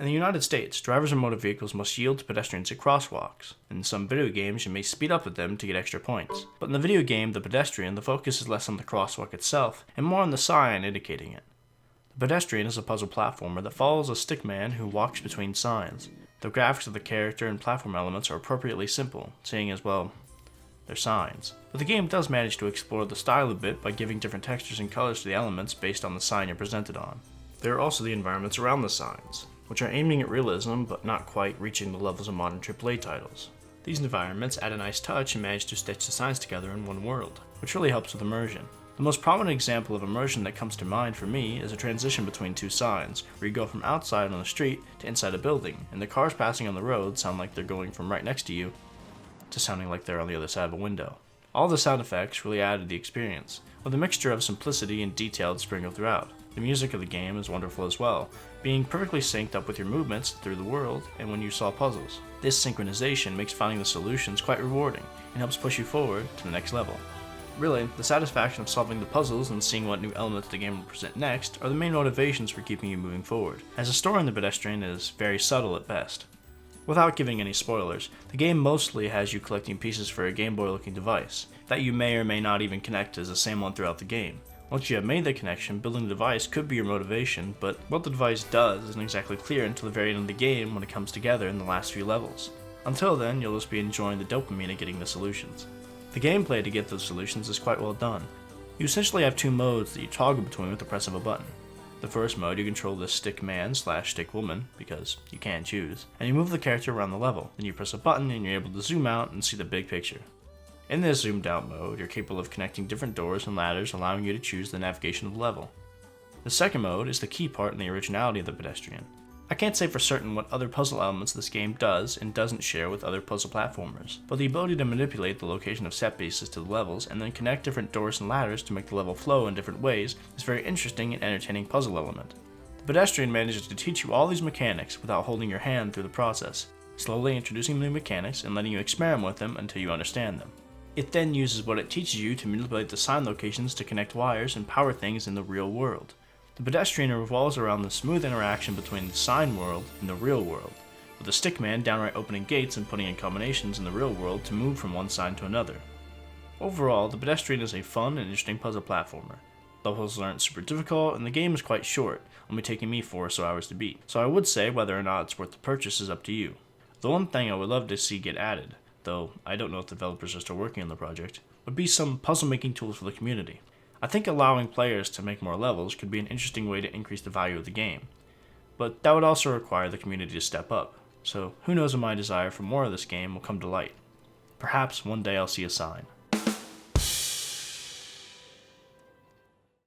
In the United States, drivers of motor vehicles must yield to pedestrians at crosswalks. In some video games, you may speed up with them to get extra points. But in the video game The Pedestrian, the focus is less on the crosswalk itself and more on the sign indicating it. The Pedestrian is a puzzle platformer that follows a stick man who walks between signs. The graphics of the character and platform elements are appropriately simple, seeing as well, they're signs. But the game does manage to explore the style a bit by giving different textures and colors to the elements based on the sign you're presented on. There are also the environments around the signs, which are aiming at realism but not quite reaching the levels of modern AAA titles. These environments add a nice touch and manage to stitch the signs together in one world, which really helps with immersion. The most prominent example of immersion that comes to mind for me is a transition between two signs, where you go from outside on the street to inside a building, and the cars passing on the road sound like they're going from right next to you to sounding like they're on the other side of a window. All the sound effects really added to the experience, with a mixture of simplicity and detail sprinkled throughout. The music of the game is wonderful as well, being perfectly synced up with your movements through the world and when you solve puzzles. This synchronization makes finding the solutions quite rewarding and helps push you forward to the next level. Really, the satisfaction of solving the puzzles and seeing what new elements the game will present next are the main motivations for keeping you moving forward, as the story in The Pedestrian is very subtle at best. Without giving any spoilers, the game mostly has you collecting pieces for a Game Boy looking device, that you may or may not even connect as the same one throughout the game. Once you have made the connection, building the device could be your motivation, but what the device does isn't exactly clear until the very end of the game when it comes together in the last few levels. Until then, you'll just be enjoying the dopamine of getting the solutions. The gameplay to get those solutions is quite well done. You essentially have two modes that you toggle between with the press of a button. The first mode, you control the stick man / stick woman, because you can choose, and you move the character around the level. Then you press a button and you're able to zoom out and see the big picture. In this zoomed out mode, you're capable of connecting different doors and ladders, allowing you to choose the navigation of the level. The second mode is the key part in the originality of The Pedestrian. I can't say for certain what other puzzle elements this game does and doesn't share with other puzzle platformers, but the ability to manipulate the location of set pieces to the levels and then connect different doors and ladders to make the level flow in different ways is a very interesting and entertaining puzzle element. The Pedestrian manages to teach you all these mechanics without holding your hand through the process, slowly introducing new mechanics and letting you experiment with them until you understand them. It then uses what it teaches you to manipulate the sign locations to connect wires and power things in the real world. The Pedestrian revolves around the smooth interaction between the sign world and the real world, with the stickman downright opening gates and putting in combinations in the real world to move from one sign to another. Overall, The Pedestrian is a fun and interesting puzzle platformer. The puzzles aren't super difficult, and the game is quite short, only taking me 4 or so hours to beat, so I would say whether or not it's worth the purchase is up to you. The one thing I would love to see get added, though I don't know if developers are still working on the project, would be some puzzle making tools for the community. I think allowing players to make more levels could be an interesting way to increase the value of the game, but that would also require the community to step up, so who knows when my desire for more of this game will come to light. Perhaps one day I'll see a sign.